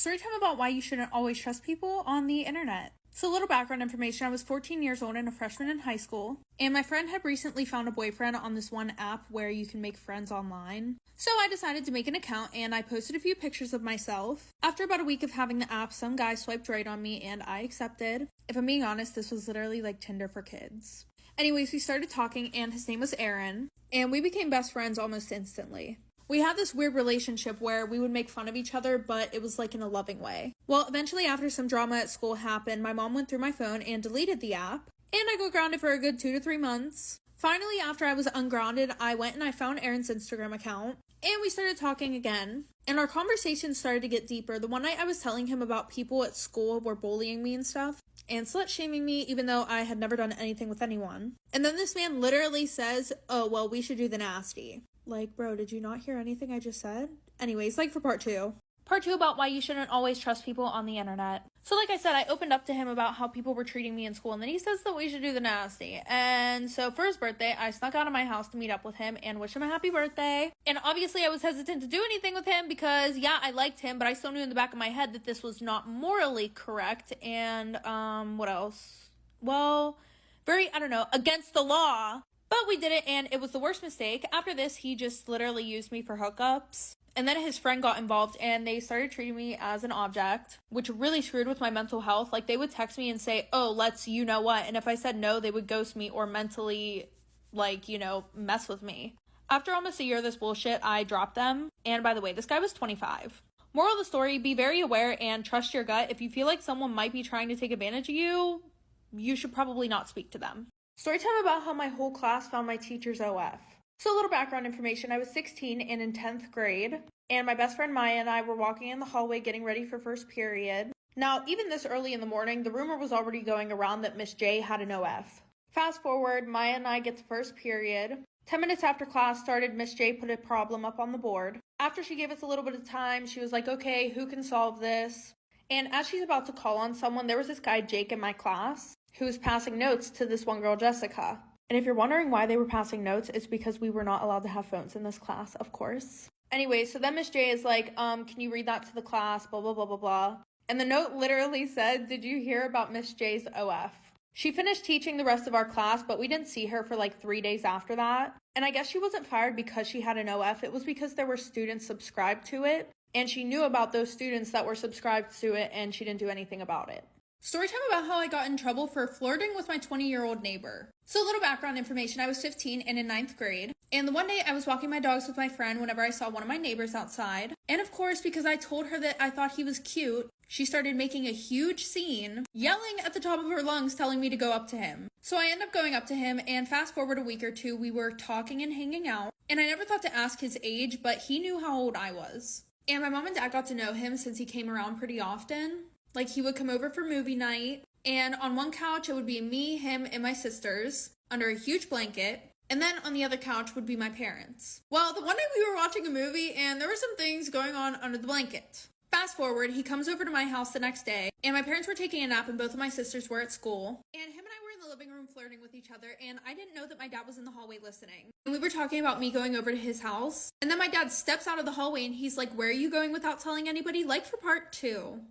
Storytime about why you shouldn't always trust people on the internet. So a little background information, I was 14 years old and a freshman in high school, and my friend had recently found a boyfriend on this one app where you can make friends online. So I decided to make an account and I posted a few pictures of myself. After about a week of having the app, some guy swiped right on me and I accepted. If I'm being honest, this was literally like Tinder for kids. Anyways, we started talking and his name was Aaron, and we became best friends almost instantly. We had this weird relationship where we would make fun of each other, but it was like in a loving way. Well, eventually after some drama at school happened, my mom went through my phone and deleted the app, and I got grounded for a good 2 to 3 months. Finally, after I was ungrounded, I went and I found Aaron's Instagram account, and we started talking again, and our conversation started to get deeper. The one night I was telling him about people at school were bullying me and stuff, and slut-shaming me even though I had never done anything with anyone. And then this man literally says, "Oh, well, we should do the nasty." Like, bro, did you not hear anything I just said? Anyways, like for part 2. Part 2 about why you shouldn't always trust people on the internet. So like I said, I opened up to him about how people were treating me in school, and then he says that we should do the nasty. And so for his birthday, I snuck out of my house to meet up with him and wish him a happy birthday. And obviously I was hesitant to do anything with him because, yeah, I liked him, but I still knew in the back of my head that this was not morally correct. And, what else? Well, against the law. But we did it, and it was the worst mistake. After this, he just literally used me for hookups. And then his friend got involved, and they started treating me as an object, which really screwed with my mental health. Like, they would text me and say, "Oh, let's you know what." And if I said no, they would ghost me or mentally, mess with me. After almost a year of this bullshit, I dropped them. And by the way, this guy was 25. Moral of the story, be very aware and trust your gut. If you feel like someone might be trying to take advantage of you, you should probably not speak to them. Storytime about how my whole class found my teacher's OF. So a little background information, I was 16 and in 10th grade, and my best friend Maya and I were walking in the hallway getting ready for first period. Now, even this early in the morning, the rumor was already going around that Miss J had an OF. Fast forward, Maya and I get to first period. 10 minutes after class started, Miss J put a problem up on the board. After she gave us a little bit of time, she was like, "Okay, who can solve this?" And as she's about to call on someone, there was this guy, Jake, in my class, who was passing notes to this one girl, Jessica. And if you're wondering why they were passing notes, it's because we were not allowed to have phones in this class, of course. Anyway, so then Miss J is like, can you read that to the class, blah, blah, blah, blah, blah. And the note literally said, "Did you hear about Miss J's OF?" She finished teaching the rest of our class, but we didn't see her for like 3 days after that. And I guess she wasn't fired because she had an OF. It was because there were students subscribed to it, and she knew about those students that were subscribed to it, and she didn't do anything about it. Storytime about how I got in trouble for flirting with my 20-year-old neighbor. So a little background information, I was 15 and in 9th grade, and the one day I was walking my dogs with my friend whenever I saw one of my neighbors outside, and of course, because I told her that I thought he was cute, she started making a huge scene, yelling at the top of her lungs, telling me to go up to him. So I ended up going up to him, and fast forward a week or two, we were talking and hanging out, and I never thought to ask his age, but he knew how old I was. And my mom and dad got to know him since he came around pretty often. Like, he would come over for movie night, and on one couch it would be me, him, and my sisters under a huge blanket, and then on the other couch would be my parents. Well, the one night we were watching a movie, and there were some things going on under the blanket. Fast forward, he comes over to my house the next day, and my parents were taking a nap, and both of my sisters were at school, and him and I were in the living room flirting with each other, and I didn't know that my dad was in the hallway listening. And we were talking about me going over to his house, and then my dad steps out of the hallway, and he's like, "Where are you going without telling anybody?" Like for part 2.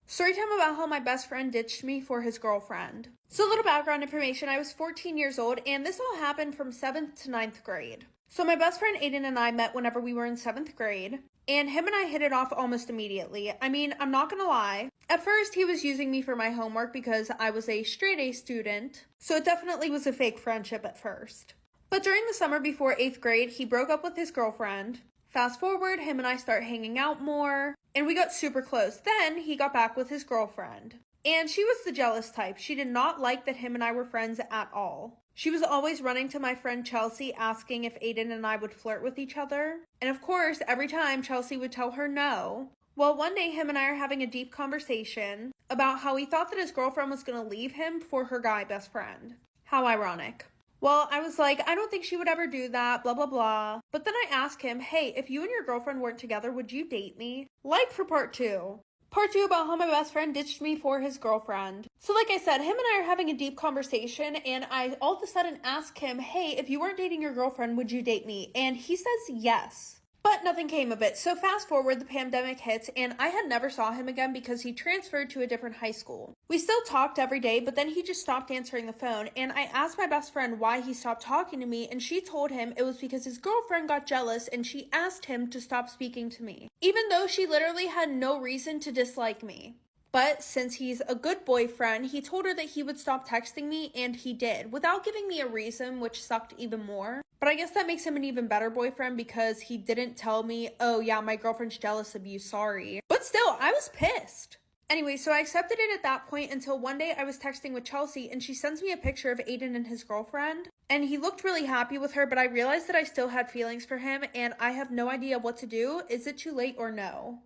Storytime about how my best friend ditched me for his girlfriend. So a little background information, I was 14 years old, and this all happened from 7th to 9th grade. So my best friend Aiden and I met whenever we were in 7th grade, and him and I hit it off almost immediately. I mean, I'm not gonna lie. At first, he was using me for my homework because I was a straight A student, so it definitely was a fake friendship at first. But during the summer before 8th grade, he broke up with his girlfriend. Fast forward, him and I start hanging out more, and we got super close. Then he got back with his girlfriend. And she was the jealous type. She did not like that him and I were friends at all. She was always running to my friend Chelsea asking if Aiden and I would flirt with each other. And of course, every time Chelsea would tell her no. Well, one day him and I are having a deep conversation about how he thought that his girlfriend was going to leave him for her guy best friend. How ironic. Well, I was like, I don't think she would ever do that, blah, blah, blah. But then I asked him, "Hey, if you and your girlfriend weren't together, would you date me?" Like for part 2. Part 2 about how my best friend ditched me for his girlfriend. So like I said, him and I are having a deep conversation, and I all of a sudden ask him, "Hey, if you weren't dating your girlfriend, would you date me?" And he says yes. But nothing came of it. So fast forward, the pandemic hits, and I had never saw him again because he transferred to a different high school. We still talked every day, but then he just stopped answering the phone, and I asked my best friend why he stopped talking to me, and she told him it was because his girlfriend got jealous and she asked him to stop speaking to me, even though she literally had no reason to dislike me. But since he's a good boyfriend, he told her that he would stop texting me, and he did, without giving me a reason, which sucked even more. But I guess that makes him an even better boyfriend because he didn't tell me, oh yeah, my girlfriend's jealous of you, sorry. But still, I was pissed. Anyway, so I accepted it at that point until one day I was texting with Chelsea and she sends me a picture of Aiden and his girlfriend. And he looked really happy with her, but I realized that I still had feelings for him and I have no idea what to do. Is it too late or no?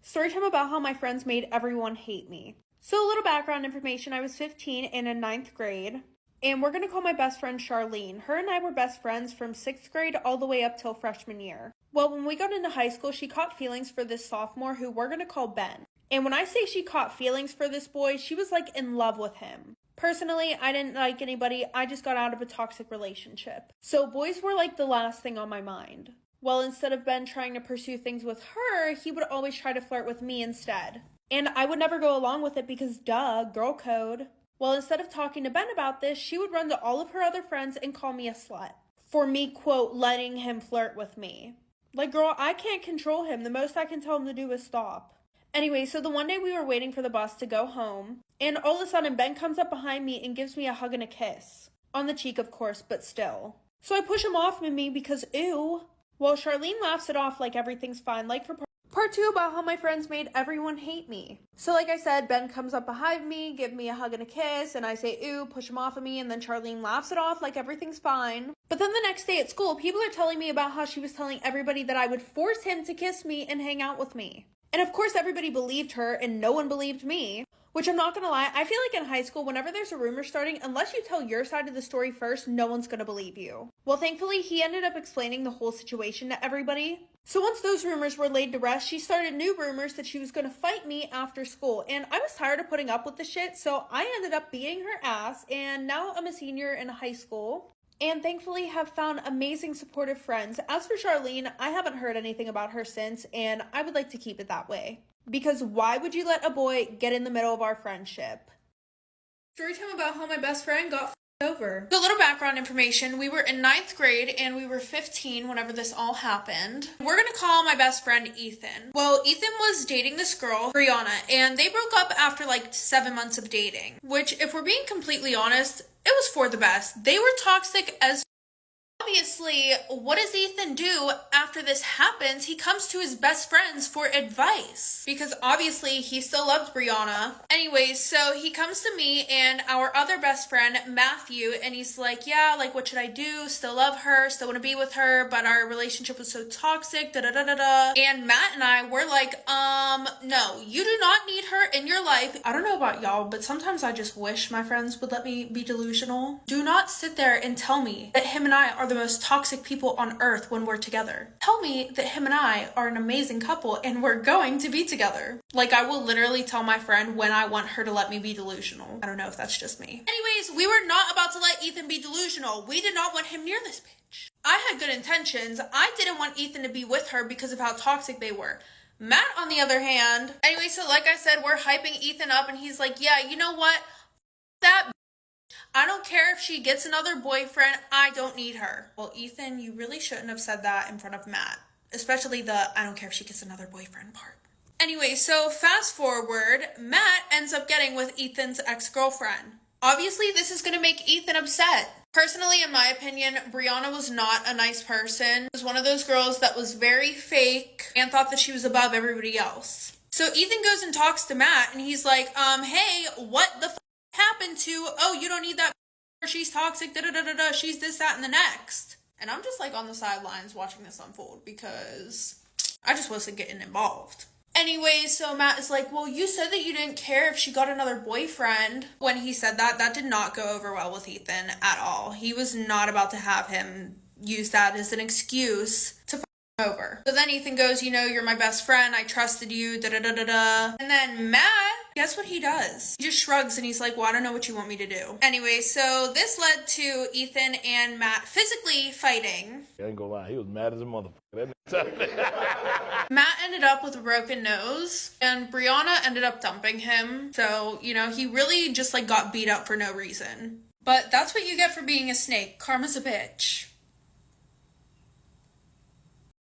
Storytime about how my friends made everyone hate me. So a little background information, I was 15 and in 9th grade. And we're going to call my best friend Charlene. Her and I were best friends from 6th grade all the way up till freshman year. Well, when we got into high school, she caught feelings for this sophomore who we're going to call Ben. And when I say she caught feelings for this boy, she was like in love with him. Personally, I didn't like anybody. I just got out of a toxic relationship. So boys were like the last thing on my mind. Well, instead of Ben trying to pursue things with her, he would always try to flirt with me instead. And I would never go along with it because duh, girl code. Well, instead of talking to Ben about this, she would run to all of her other friends and call me a slut. For me, quote, letting him flirt with me. Like, girl, I can't control him. The most I can tell him to do is stop. Anyway, so the one day we were waiting for the bus to go home, and all of a sudden Ben comes up behind me and gives me a hug and a kiss. On the cheek, of course, but still. So I push him off of me because, ew. Well, Charlene laughs it off like everything's fine, like for part 2 about how my friends made everyone hate me. So like I said, Ben comes up behind me, give me a hug and a kiss, and I say, ew, push him off of me, and then Charlene laughs it off like everything's fine. But then the next day at school, people are telling me about how she was telling everybody that I would force him to kiss me and hang out with me. And of course everybody believed her, and no one believed me. Which I'm not gonna lie, I feel like in high school, whenever there's a rumor starting, unless you tell your side of the story first, no one's gonna believe you. Well, thankfully, he ended up explaining the whole situation to everybody. So once those rumors were laid to rest, she started new rumors that she was gonna fight me after school. And I was tired of putting up with the shit, so I ended up beating her ass, and now I'm a senior in high school. And thankfully have found amazing supportive friends. As for Charlene, I haven't heard anything about her since, and I would like to keep it that way. Because why would you let a boy get in the middle of our friendship? Storytime about how my best friend got over. So a little background information. We were in 9th grade and we were 15 whenever this all happened. We're gonna call my best friend Ethan. Well, Ethan was dating this girl, Brianna, and they broke up after like 7 months of dating. Which, if we're being completely honest, it was for the best. They were toxic as obviously, what does Ethan do after this happens? He comes to his best friends for advice because obviously he still loves Brianna. Anyways, so he comes to me and our other best friend, Matthew, and he's like, yeah, like, what should I do? Still love her, still want to be with her, but our relationship was so toxic, da-da-da-da-da. And Matt and I were like, no, you do not need her in your life. I don't know about y'all, but sometimes I just wish my friends would let me be delusional. Do not sit there and tell me that him and I are the most toxic people on earth when we're together. Tell me that him and I are an amazing couple and we're going to be together. Like, I will literally tell my friend when I want her to let me be delusional. I don't know if that's just me. Anyways, we were not about to let Ethan be delusional. We did not want him near this bitch. I had good intentions. I didn't want Ethan to be with her because of how toxic they were. Matt, on the other hand, anyway, so like I said, we're hyping Ethan up and he's like, yeah, you know what? That I don't care if she gets another boyfriend. I don't need her. Well, Ethan, you really shouldn't have said that in front of Matt. Especially the I don't care if she gets another boyfriend part. Anyway, so fast forward, Matt ends up getting with Ethan's ex-girlfriend. Obviously, this is going to make Ethan upset. Personally, in my opinion, Brianna was not a nice person. She was one of those girls that was very fake and thought that she was above everybody else. So Ethan goes and talks to Matt and he's like, hey, what the happened to, oh, you don't need that, she's toxic, da-da-da-da-da, she's this, that, and the next. And I'm just like on the sidelines watching this unfold because I just wasn't getting involved. Anyway, so Matt is like, well, you said that you didn't care if she got another boyfriend. When he said that, that did not go over well with Ethan at all. He was not about to have him use that as an excuse to over. So then Ethan goes, you know, you're my best friend, I trusted you, da-da-da-da-da. And then Matt Guess what he does? He just shrugs and he's like, well, I don't know what you want me to do. Anyway, so this led to Ethan and Matt physically fighting. I ain't gonna lie, he was mad as a motherfucker. Matt ended up with a broken nose, and Brianna ended up dumping him. So, you know, he really just like got beat up for no reason. But that's what you get for being a snake. Karma's a bitch.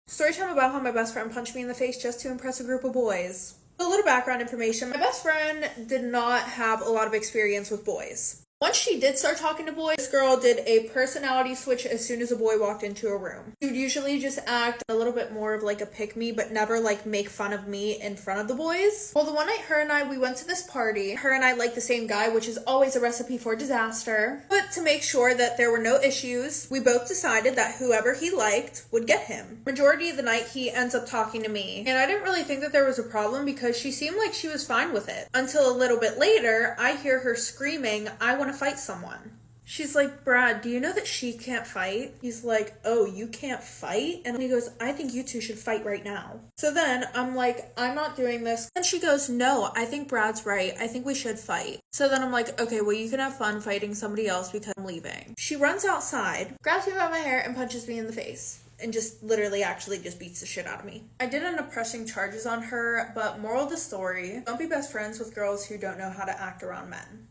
Story time about how my best friend punched me in the face just to impress a group of boys. A little background information. My best friend did not have a lot of experience with boys. Once she did start talking to boys, this girl did a personality switch as soon as a boy walked into a room. She would usually just act a little bit more of like a pick-me, but never like make fun of me in front of the boys. Well, the one night we went to this party. Her and I liked the same guy, which is always a recipe for disaster. But to make sure that there were no issues, we both decided that whoever he liked would get him. Majority of the night, he ends up talking to me. And I didn't really think that there was a problem because she seemed like she was fine with it. Until a little bit later, I hear her screaming, "I want to fight someone." She's like, "Brad, do you know that she can't fight?" He's like, "Oh, you can't fight?" And he goes, "I think you two should fight right now." So then I'm like, "I'm not doing this." And she goes, "No, I think Brad's right. I think we should fight." So then I'm like, "Okay, well, you can have fun fighting somebody else because I'm leaving." She runs outside, grabs me by my hair, and punches me in the face. And just literally actually just beats the shit out of me. I did end up pressing charges on her, but moral of the story, don't be best friends with girls who don't know how to act around men.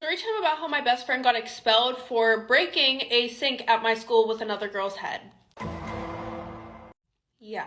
Story time about how my best friend got expelled for breaking a sink at my school with another girl's head. Yeah.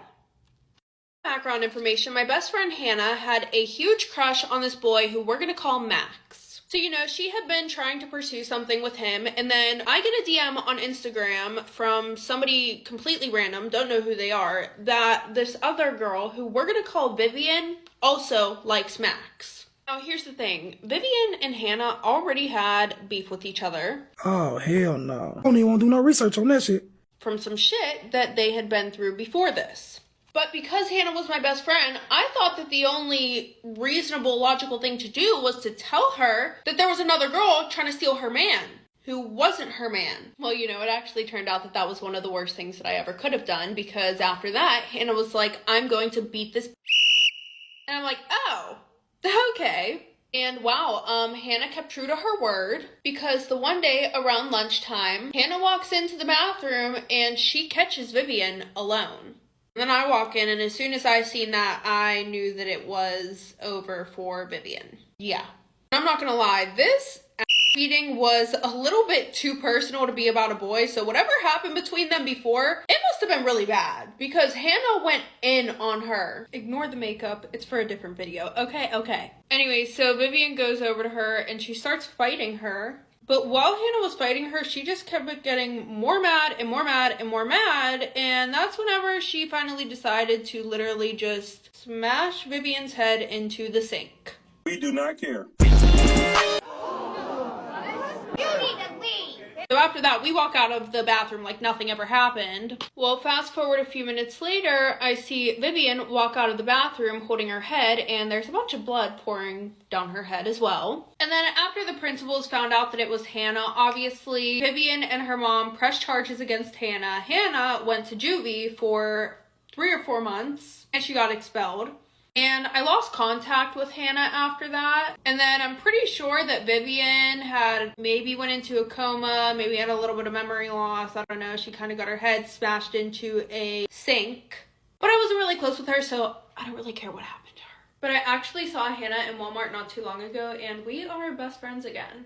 Background information, my best friend Hannah had a huge crush on this boy who we're gonna call Max. So, you know, she had been trying to pursue something with him, and then I get a DM on Instagram from somebody completely random, don't know who they are, that this other girl, who we're gonna call Vivian, also likes Max. Now, here's the thing. Vivian and Hannah already had beef with each other. Oh, hell no. I don't even want to do no research on that shit. From some shit that they had been through before this. But because Hannah was my best friend, I thought that the only reasonable, logical thing to do was to tell her that there was another girl trying to steal her man, who wasn't her man. Well, you know, it actually turned out that that was one of the worst things that I ever could have done, because after that, Hannah was like, "I'm going to beat this." And I'm like, oh. Okay. And wow, Hannah kept true to her word, because the one day around lunchtime, Hannah walks into the bathroom and she catches Vivian alone. And then I walk in, and as soon as I seen that, I knew that it was over for Vivian. Yeah. I'm not gonna lie, this beating was a little bit too personal to be about a boy, so whatever happened between them before, it must have been really bad, because Hannah went in on her. Ignore the makeup, it's for a different video. Okay. Anyway, so Vivian goes over to her and she starts fighting her, but while Hannah was fighting her, she just kept getting more mad and more mad and more mad, and that's whenever she finally decided to literally just smash Vivian's head into the sink. We do not care. So after that, we walk out of the bathroom like nothing ever happened. Well, fast forward a few minutes later, I see Vivian walk out of the bathroom holding her head, and there's a bunch of blood pouring down her head as well. And then after the principals found out that it was Hannah, obviously Vivian and her mom pressed charges against Hannah. Hannah went to juvie for 3 or 4 months, and she got expelled. And I lost contact with Hannah after that. And then I'm pretty sure that Vivian had maybe went into a coma, maybe had a little bit of memory loss. I don't know. She kind of got her head smashed into a sink. But I wasn't really close with her, so I don't really care what happened to her. But I actually saw Hannah in Walmart not too long ago, and we are best friends again.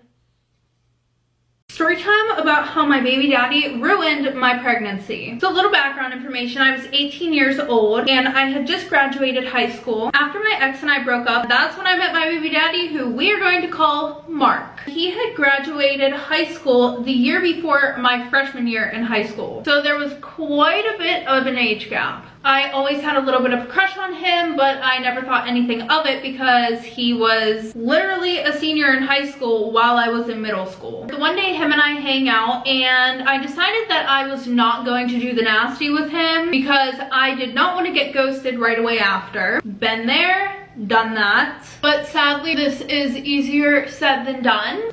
Story time about how my baby daddy ruined my pregnancy. So a little background information, I was 18 years old and I had just graduated high school. After my ex and I broke up, that's when I met my baby daddy, who we are going to call Mark. He had graduated high school the year before my freshman year in high school. So there was quite a bit of an age gap. I always had a little bit of a crush on him, but I never thought anything of it because he was literally a senior in high school while I was in middle school. So one day him and I hang out, and I decided that I was not going to do the nasty with him because I did not want to get ghosted right away after. Been there, done that. But sadly, this is easier said than done.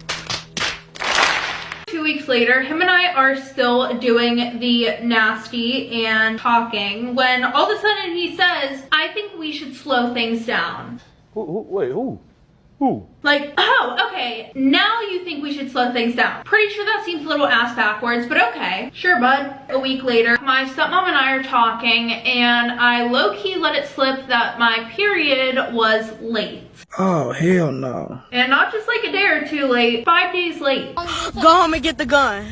2 weeks later, him and I are still doing the nasty and talking when all of a sudden he says, "I think we should slow things down." Wait, who? Who? Like, oh, okay, now you think we should slow things down. Pretty sure that seems a little ass backwards, but okay. Sure, bud. A week later, my stepmom and I are talking, and I low-key let it slip that my period was late. Oh, hell no. And not just like a day or two late, 5 days late. Go home and get the gun.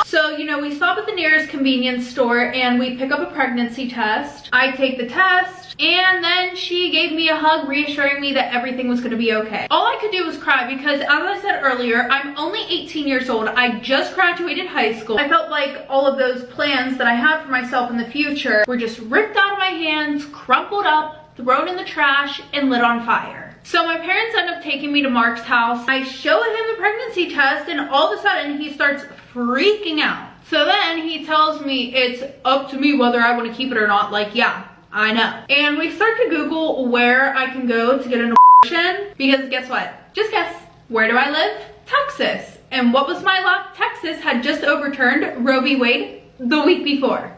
So, you know, we stop at the nearest convenience store and we pick up a pregnancy test. I take the test, and then she gave me a hug, reassuring me that everything was gonna be okay. All I could do was cry because, as I said earlier, I'm only 18 years old. I just graduated high school. I felt like all of those plans that I had for myself in the future were just ripped out of my hands, crumpled up, thrown in the trash, and lit on fire. So my parents end up taking me to Mark's house. I show him the pregnancy test, and all of a sudden he starts freaking out. So then he tells me it's up to me whether I want to keep it or not. Like, yeah, I know. And we start to Google where I can go to get an abortion, because guess what? Just guess. Where do I live? Texas. And what was my luck? Texas had just overturned Roe v. Wade the week before.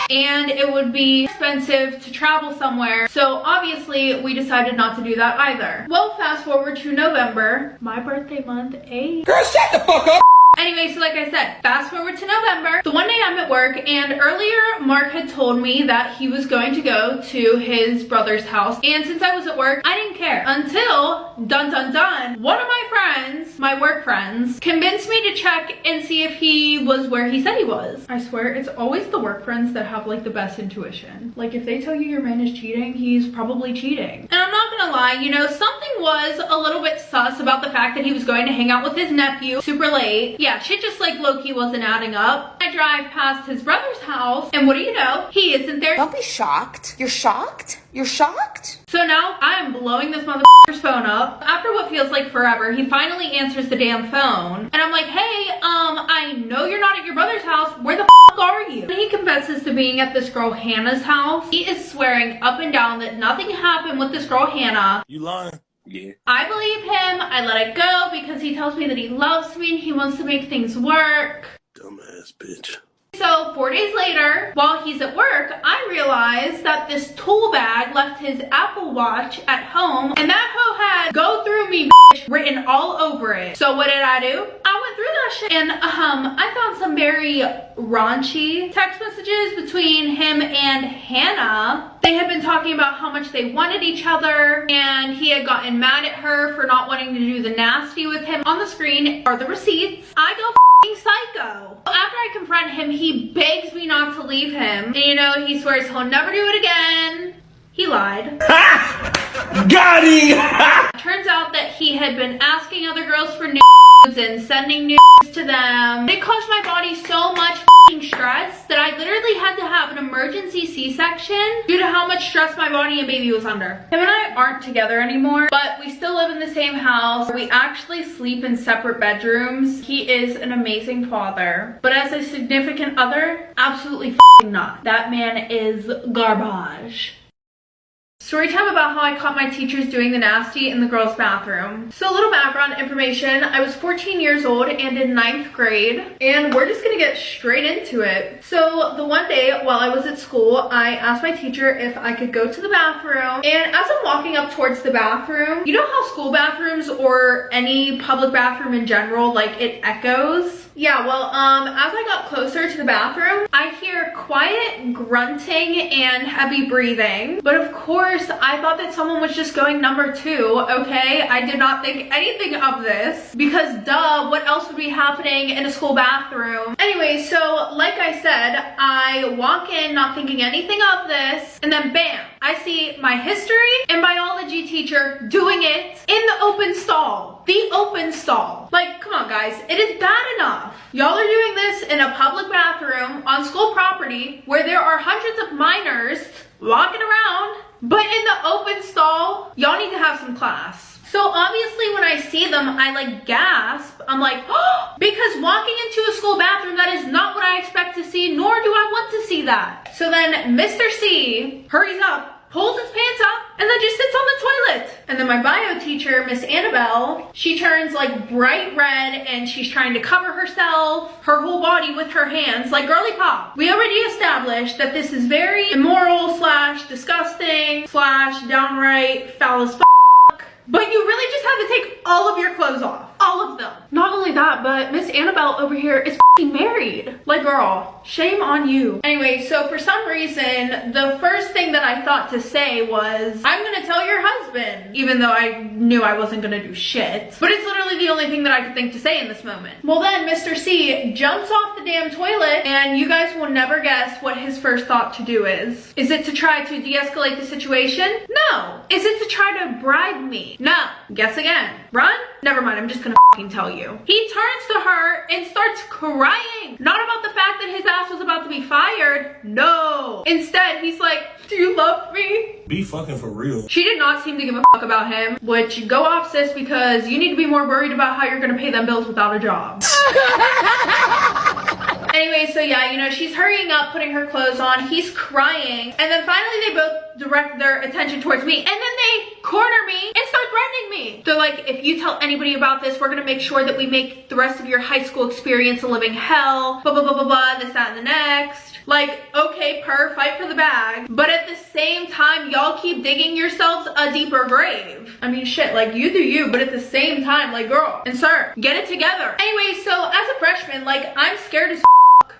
And it would be expensive to travel somewhere. So obviously we decided not to do that either. Well, fast forward to November, my birthday month, eh? Girl, shut the fuck up. Anyway, so like I said, fast forward to November. The one day I'm at work, and earlier Mark had told me that he was going to go to his brother's house. And since I was at work, I didn't care until, dun dun dun, one of my friends, my work friends, convinced me to check and see if he was where he said he was. I swear, it's always the work friends that have like the best intuition. Like, if they tell you your man is cheating, he's probably cheating. And I'm not gonna lie, you know, something was a little bit sus about the fact that he was going to hang out with his nephew super late. Yeah, shit just like low-key wasn't adding up. I drive past his brother's house, and what do you know? He isn't there. Don't be shocked. You're shocked? You're shocked? So now I am blowing this motherfucker's phone up. After what feels like forever, he finally answers the damn phone. And I'm like, hey, I know you're not at your brother's house. Where the fuck are you? And he confesses to being at this girl Hannah's house. He is swearing up and down that nothing happened with this girl Hannah. You lying? Yeah. I believe him. I let it go because he tells me that he loves me and he wants to make things work. Dumbass bitch. So 4 days later, while he's at work, I realized that this tool bag left his Apple Watch at home, and that hoe had "go through me bitch" written all over it. So what did I do? I went through that shit, and I found some very raunchy text messages between him and Hannah. They had been talking about how much they wanted each other, and he had gotten mad at her for not wanting to do the nasty with him. On the screen are the receipts. I go psycho. After I confront him, he begs me not to leave him. And you know, he swears he'll never do it again. He lied. Got him! Turns out that he had been asking other girls for nudes and sending nudes to them. It caused my body so much stress that I literally had to have an emergency C-section due to how much stress my body and baby was under. Him and I aren't together anymore, but we still live in the same house. We actually sleep in separate bedrooms. He is an amazing father, but as a significant other, absolutely not. That man is garbage. Story time about how I caught my teachers doing the nasty in the girls' bathroom. So a little background information. I was 14 years old and in 9th grade, and we're just gonna get straight into it. So the one day while I was at school, I asked my teacher if I could go to the bathroom, and as I'm walking up towards the bathroom, you know how school bathrooms or any public bathroom in general, like it echoes? Yeah, well, as I got closer to the bathroom, I hear quiet grunting and heavy breathing. But of course, I thought that someone was just going number 2, okay? I did not think anything of this because duh, what else would be happening in a school bathroom? Anyway, so like I said, I walk in not thinking anything of this, and then bam, I see my history and biology teacher doing it in the open stall. The open stall. Like, come on guys, it is bad enough. Y'all are doing this in a public bathroom on school property where there are hundreds of minors walking around, but in the open stall, y'all need to have some class. So obviously when I see them, I like gasp. I'm like, oh, because walking into a school bathroom, that is not what I expect to see, nor do I want to see that. So then Mr. C hurries up, pulls his pants up, and then just sits on the toilet. And then my bio teacher, Miss Annabelle, she turns like bright red and she's trying to cover herself, her whole body with her hands like girly pop. We already established that this is very immoral slash disgusting slash downright foul as fuck. But you really just have to take all of your clothes off. All of them. Not only that, but Miss Annabelle over here is f***ing married. Like, girl, shame on you. Anyway, so for some reason, the first thing that I thought to say was, I'm gonna tell your husband. Even though I knew I wasn't gonna do shit. But it's literally the only thing that I could think to say in this moment. Well then, Mr. C jumps off the damn toilet, and you guys will never guess what his first thought to do is. Is it to try to de-escalate the situation? No. Is it to try to bribe me? No. Guess again. Run? Never mind, I'm just gonna f***ing tell you. He turns to her and starts crying. Not about the fact that his ass was about to be fired. No. Instead, he's like, do you love me? Be fucking for real. She did not seem to give a fuck about him, which go off, sis, because you need to be more worried about how you're gonna pay them bills without a job. Anyway, so yeah, you know, she's hurrying up, putting her clothes on, he's crying, and then finally they both direct their attention towards me, and then they corner me and start threatening me. They're like, if you tell anybody about this, we're gonna make sure that we make the rest of your high school experience a living hell, blah, blah, blah, blah, blah, this, that, and the next. Like, okay, fight for the bag. But at the same time, y'all keep digging yourselves a deeper grave. I mean, shit, like, you do you, but at the same time, like, girl and sir, get it together. Anyway, so as a freshman, like, I'm scared as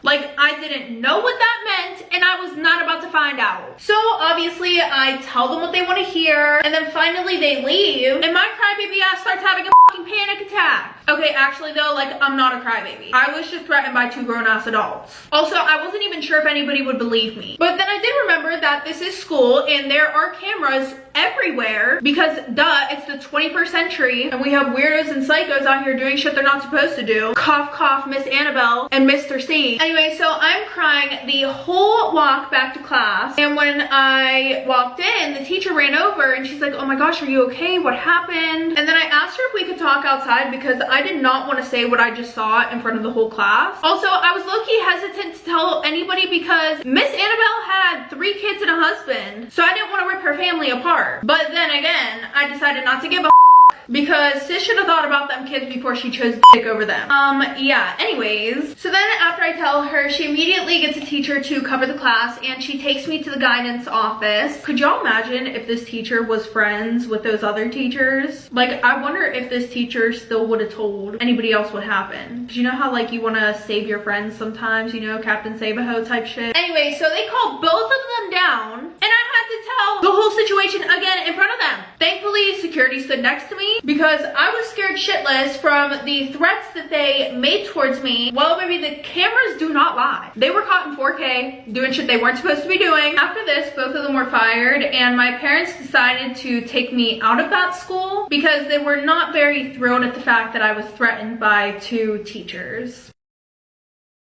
like, I didn't know what that meant, and I was not about to find out. So, obviously, I tell them what they want to hear, and then finally they leave, and my crybaby ass starts having a fucking panic attack. Okay, actually though, like, I'm not a crybaby. I was just threatened by 2 grown-ass adults. Also, I wasn't even sure if anybody would believe me. But then I did remember that this is school, and there are cameras everywhere, because duh, it's the 21st century, and we have weirdos and psychos out here doing shit they're not supposed to do. Cough, cough, Miss Annabelle and Mr. C. Anyway, so I'm crying the whole walk back to class, and when I walked in, the teacher ran over and she's like, oh my gosh, are you okay? What happened? And then I asked her if we could talk outside because I did not want to say what I just saw in front of the whole class. Also, I was low-key hesitant to tell anybody because Miss Annabelle had 3 kids and a husband, so I didn't want to rip her family apart. But then again, I decided not to give a because sis should have thought about them kids before she chose dick over them. Yeah, anyways. So then after I tell her, she immediately gets a teacher to cover the class and she takes me to the guidance office. Could y'all imagine if this teacher was friends with those other teachers? Like, I wonder if this teacher still would have told anybody else what happened. Cause you know how like you want to save your friends sometimes, you know, Captain Save-A-Ho type shit. Anyway, so they called both of them down and I had to tell the whole situation again in front of them. Thankfully, security stood next to me because I was scared shitless from the threats that they made towards me. Well, baby, the cameras do not lie. They were caught in 4K doing shit they weren't supposed to be doing. After this, both of them were fired and my parents decided to take me out of that school because they were not very thrilled at the fact that I was threatened by 2 teachers.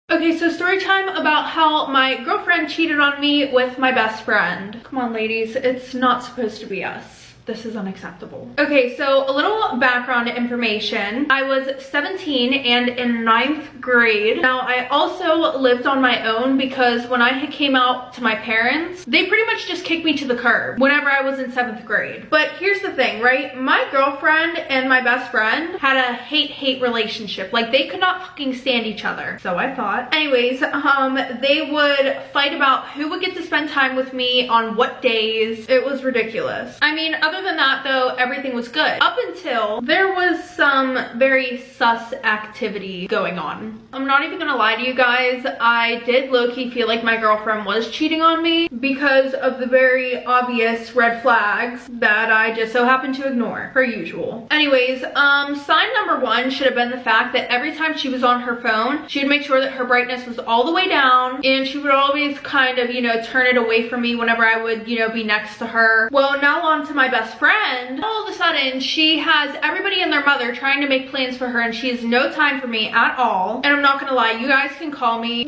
Okay, so story time about how my girlfriend cheated on me with my best friend. Come on, ladies, it's not supposed to be us. This is unacceptable. Okay, so a little background information. I was 17 and in 9th grade. Now, I also lived on my own because when I came out to my parents, they pretty much just kicked me to the curb whenever I was in 7th grade. But here's the thing, right? My girlfriend and my best friend had a hate-hate relationship. Like, they could not fucking stand each other. So I thought. Anyways, they would fight about who would get to spend time with me on what days. It was ridiculous. I mean, other than that though, everything was good. Up until there was some very sus activity going on. I'm not even gonna lie to you guys, I did low-key feel like my girlfriend was cheating on me because of the very obvious red flags that I just so happened to ignore, per usual. Anyways, sign number 1 should have been the fact that every time she was on her phone, she would make sure that her brightness was all the way down and she would always kind of, you know, turn it away from me whenever I would, you know, be next to her. Well, now on to my best friend. All of a sudden, she has everybody and their mother trying to make plans for her and she has no time for me at all. And I'm not gonna lie, you guys can call me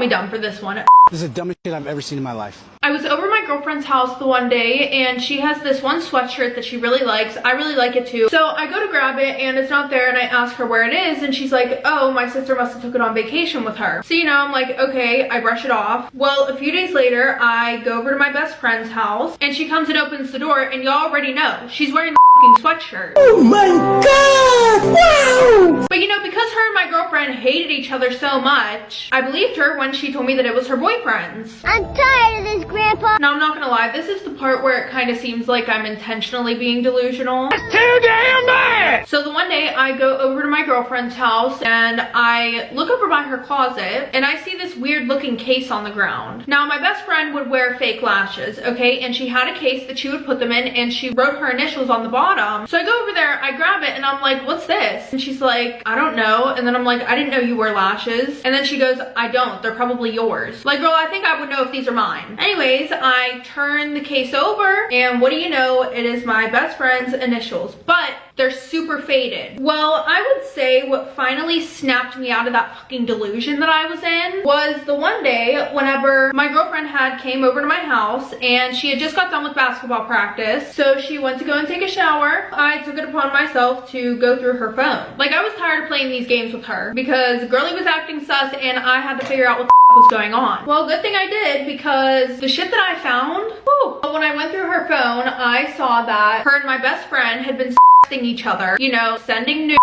dumb for this one. This is the dumbest shit I've ever seen in my life. I was over my girlfriend's house the one day and she has this one sweatshirt that she really likes. I really like it too. So I go to grab it and it's not there and I ask her where it is and she's like, oh, my sister must have took it on vacation with her. So, you know, I'm like, okay, I brush it off. Well, a few days later, I go over to my best friend's house and she comes and opens the door and y'all already know. She's wearing the sweatshirt. Oh my god! Wow! But you know, because her and my girlfriend hated each other so much, I believed her when she told me that it was her boyfriend's. I'm tired of this, Grandpa. Now, I'm not gonna lie, this is the part where it kind of seems like I'm intentionally being delusional. Too damn bad! So the one day I go over to my girlfriend's house and I look over by her closet and I see this weird looking case on the ground. Now, my best friend would wear fake lashes, okay? And she had a case that she would put them in and she wrote her initials on the bottom. So I go over there, I grab it and I'm like, what's this? And she's like, I don't know. And then I'm like, I didn't know you wear lashes. And then she goes, I don't, they're probably yours. Like, girl, I think I would know if these are mine. Anyways, I turn the case over and what do you know? It is my best friend's initials, but they're super faded. Well, I would say what finally snapped me out of that fucking delusion that I was in was the one day whenever my girlfriend came over to my house and she had just got done with basketball practice. So she went to go and take a shower. I took it upon myself to go through her phone. Like, I was tired of playing these games with her because Girly was acting sus and I had to figure out what the was going on. Well, good thing I did because the shit that I found, whew, when I went through her phone, I saw that her and my best friend had been each other, you know, sending nudes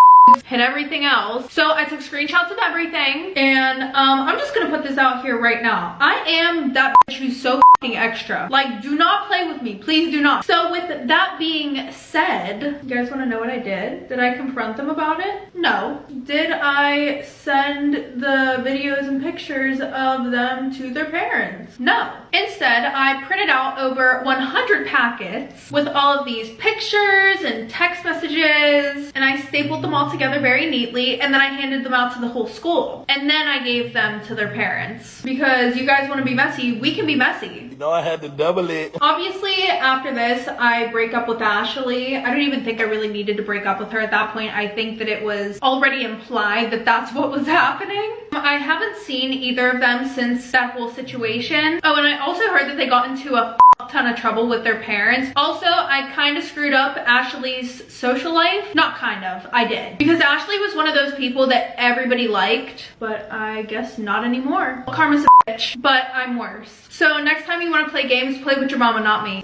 and everything else. So I took screenshots of everything and I'm just gonna put this out here right now. I am that bitch who's so fucking extra. Like, do not play with me, please do not. So with that being said, you guys want to know what I did? Did I confront them about it? No. Did I send the videos and pictures of them to their parents? No. Instead, I printed out over 100 packets with all of these pictures and text messages and I stapled them all together very neatly and then I handed them out to the whole school. And then I gave them to their parents. Because you guys want to be messy, we can be messy. You know I had to double it. Obviously, after this, I break up with Ashley. I don't even think I really needed to break up with her at that point. I think that it was already implied that that's what was happening. I haven't seen either of them since that whole situation. Oh, and I also heard that they got into a ton of trouble with their parents. Also, I kind of screwed up Ashley's social life. Not kind of, I did. Because Ashley was one of those people that everybody liked, but I guess not anymore. Karma's a bitch, but I'm worse. So next time you want to play games, play with your mama, not me.